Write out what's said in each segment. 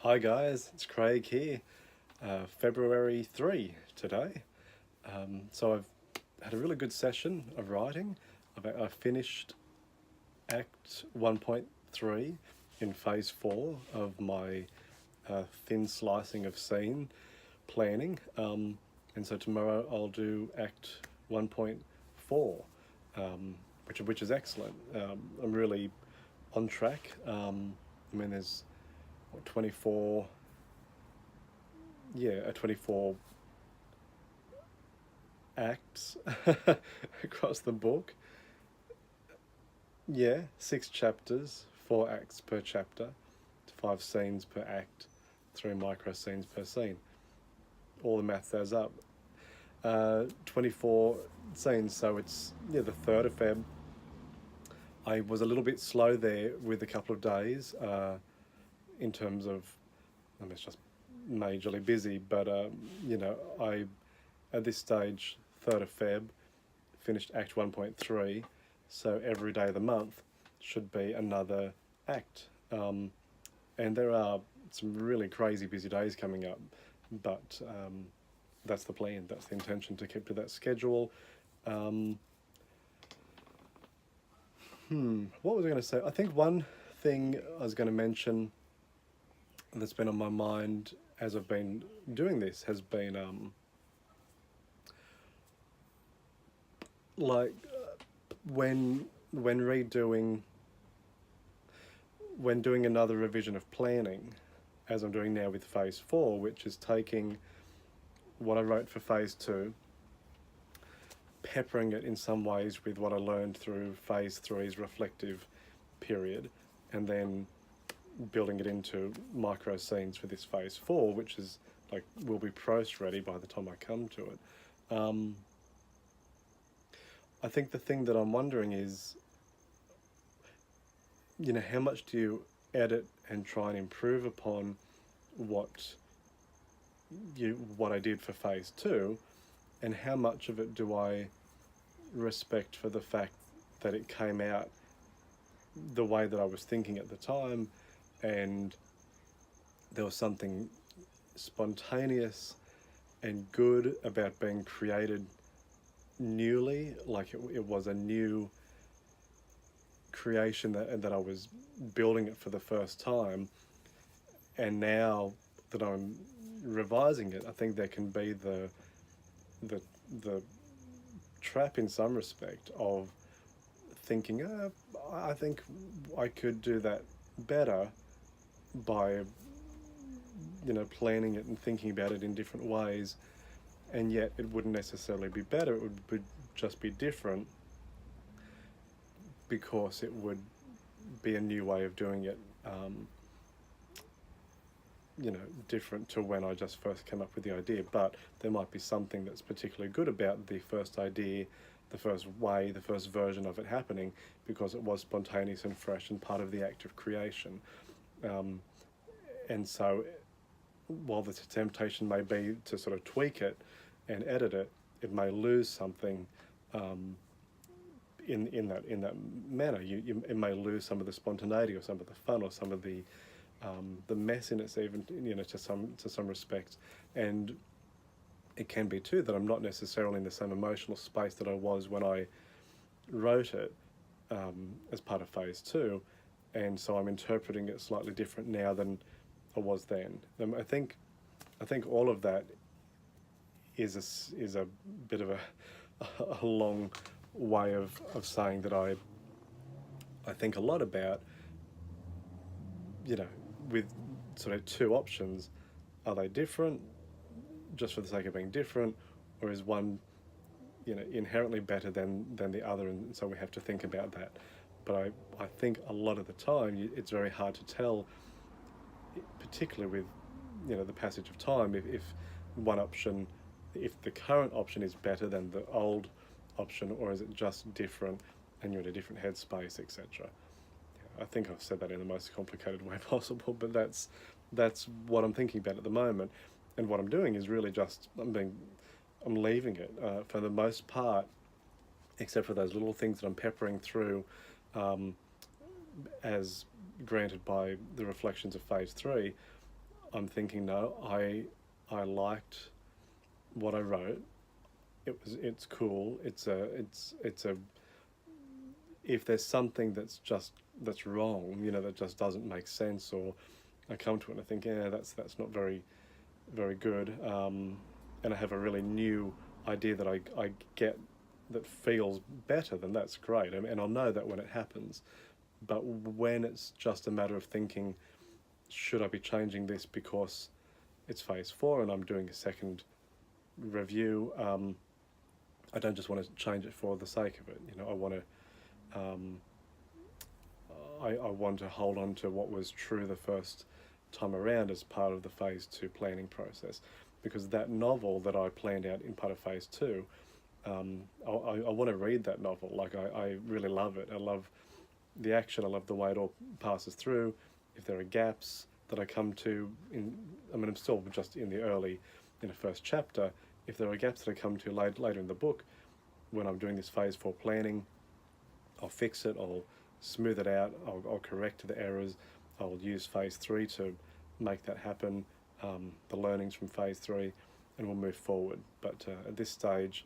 Hi guys, it's Craig here. February 3 today. So I've had a really good session of writing. I've finished Act 1.3 in Phase 4 of my thin slicing of scene planning. And so tomorrow I'll do Act 1.4, which is excellent. I'm really on track. There's 24 24 acts across the book. 6 chapters, 4 acts per chapter, 5 scenes per act, 3 micro scenes per scene. All the math adds up. 24 scenes, so it's the 3rd of Feb. I was a little bit slow there with a couple of days in terms of, it's just majorly busy, but I at this stage, 3rd of Feb, finished Act 1.3, so every day of the month should be another act. And there are some really crazy busy days coming up, but that's the plan, that's the intention, to keep to that schedule. What was I going to say? I think one thing I was going to mention that's been on my mind as I've been doing this has been when doing another revision of planning, as I'm doing now with Phase 4, which is taking what I wrote for Phase 2, peppering it in some ways with what I learned through Phase 3's reflective period, and then building it into micro scenes for this Phase 4, which is will be prose ready by the time I come to it. I think the thing that I'm wondering is, how much do you edit and try and improve upon what I did for Phase 2, and how much of it do I respect for the fact that it came out the way that I was thinking at the time, and there was something spontaneous and good about being created newly, it was a new creation that I was building it for the first time, and now that I'm revising it, I think there can be the trap in some respect of thinking, I think I could do that better by planning it and thinking about it in different ways, and yet it wouldn't necessarily be better, it would just be different, because it would be a new way of doing it, different to when I just first came up with the idea. But there might be something that's particularly good about the first idea, the first way, the first version of it happening, because it was spontaneous and fresh and part of the act of creation. And so while the temptation may be to sort of tweak it and edit it, it may lose something in that manner. It may lose some of the spontaneity, or some of the fun, or some of the messiness, even to some respects. And it can be too that I'm not necessarily in the same emotional space that I was when I wrote it as part of Phase 2, and so I'm interpreting it slightly different now than I was then. I think all of that is a bit of a long way of saying that I think a lot about, with sort of 2 options. Are they different just for the sake of being different, or is one inherently better than the other, and so we have to think about that. But I think a lot of the time it's very hard to tell, particularly with the passage of time, if one option, if the current option is better than the old option, or is it just different and you're in a different headspace, etc. I think I've said that in the most complicated way possible, but that's what I'm thinking about at the moment. And what I'm doing is really just I'm leaving it for the most part, except for those little things that I'm peppering through, as granted by the reflections of Phase 3. I'm thinking, no, I liked what I wrote. It's cool. It's a if there's something that's wrong, that just doesn't make sense, or I come to it and I think, yeah, that's not very good, and I have a really new idea that I get that feels better, then that's great. And I'll know that when it happens. But when it's just a matter of thinking, should I be changing this because it's phase 4 and I'm doing a second review, I don't just want to change it for the sake of it. I want to I want to hold on to what was true the first time around as part of the phase 2 planning process, because that novel that I planned out in part of phase 2, I want to read that novel. Like, I really love it. I love the action. I love the way it all passes through. If there are gaps that I come to I'm still just in the first chapter. If there are gaps that I come to later in the book, when I'm doing this phase 4 planning, I'll fix it, I'll smooth it out, I'll correct the errors, I'll use phase 3 to make that happen, the learnings from phase 3, and we'll move forward. But at this stage,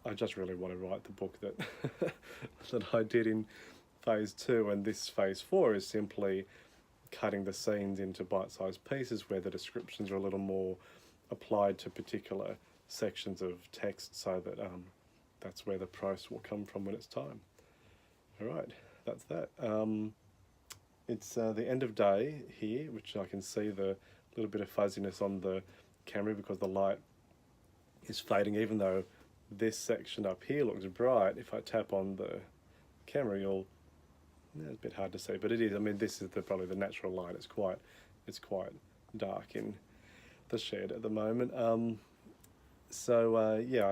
I just really want to write the book that that I did in phase 2, and this phase 4 is simply cutting the scenes into bite-sized pieces where the descriptions are a little more applied to particular sections of text, so that that's where the prose will come from when it's time. All right, that's that. It's the end of day here, which I can see the little bit of fuzziness on the camera because the light is fading, even though this section up here looks bright. If I tap on the camera, it's a bit hard to see, but it is. I mean, this is probably the natural light. It's quite dark in the shed at the moment. I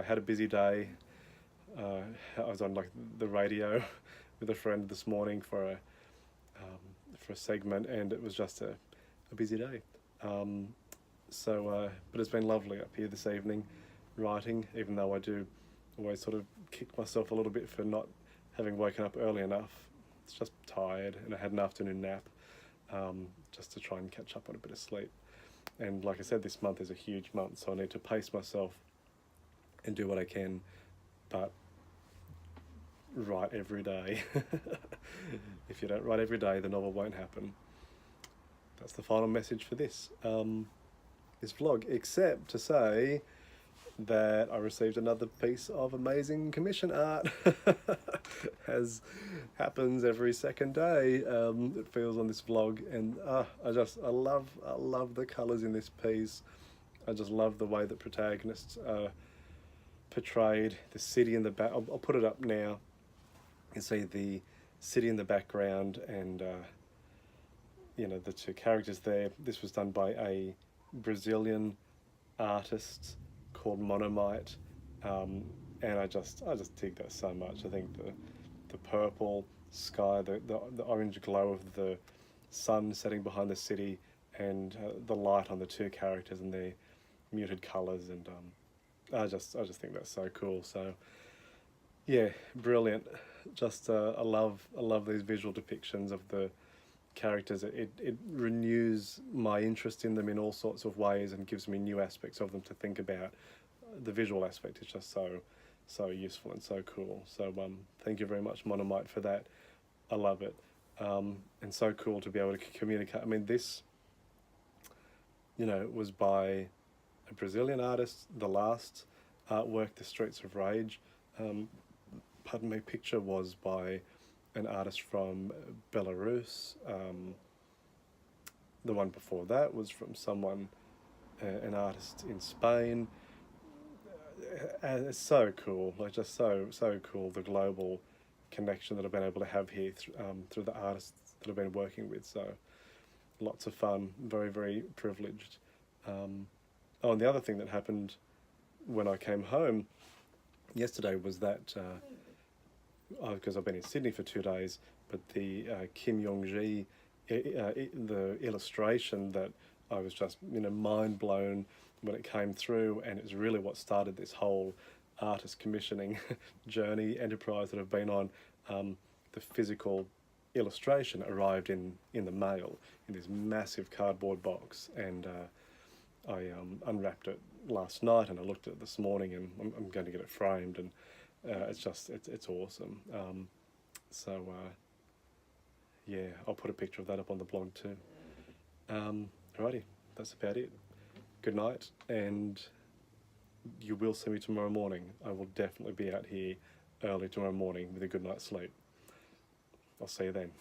had a busy day. I was on the radio with a friend this morning for a segment, and it was just a busy day. But it's been lovely up here this evening writing, even though I do always sort of kick myself a little bit for not having woken up early enough. It's just tired, and I had an afternoon nap just to try and catch up on a bit of sleep. And like I said, this month is a huge month, so I need to pace myself and do what I can, but write every day. If you don't write every day, the novel won't happen. That's the final message for this vlog, except to say that I received another piece of amazing commission art. As happens every second day, it feels on this vlog, and I love the colours in this piece. I just love the way that protagonists are portrayed. The city in the back, I'll put it up now. You can see the city in the background, and the two characters there. This was done by a Brazilian artist called Monomite, and I just dig that so much. I think the purple sky, the orange glow of the sun setting behind the city, and the light on the two characters and their muted colours, and I just think that's so cool. So yeah, brilliant. Just I love these visual depictions of the characters. It renews my interest in them in all sorts of ways and gives me new aspects of them to think about. The visual aspect is just so useful and so cool. So thank you very much, Monomite, for that. I love it, and so cool to be able to communicate. I mean, this was by a Brazilian artist. The last artwork, The Streets of Rage, picture, was by an artist from Belarus. The one before that was from an artist in Spain. And it's so cool, just so cool, the global connection that I've been able to have here through the artists that I've been working with. So lots of fun, very, very privileged. And the other thing that happened when I came home yesterday was that, because I've been in Sydney for 2 days, but the Kim Yong-ji, the illustration that I was just mind blown when it came through, and it's really what started this whole artist commissioning journey enterprise that I've been on. The physical illustration arrived in the mail in this massive cardboard box, and I unwrapped it last night, and I looked at it this morning, and I'm going to get it framed, and it's awesome. Yeah, I'll put a picture of that up on the blog too. Alrighty, that's about it. Good night, and you will see me tomorrow morning. I will definitely be out here early tomorrow morning with a good night's sleep. I'll see you then.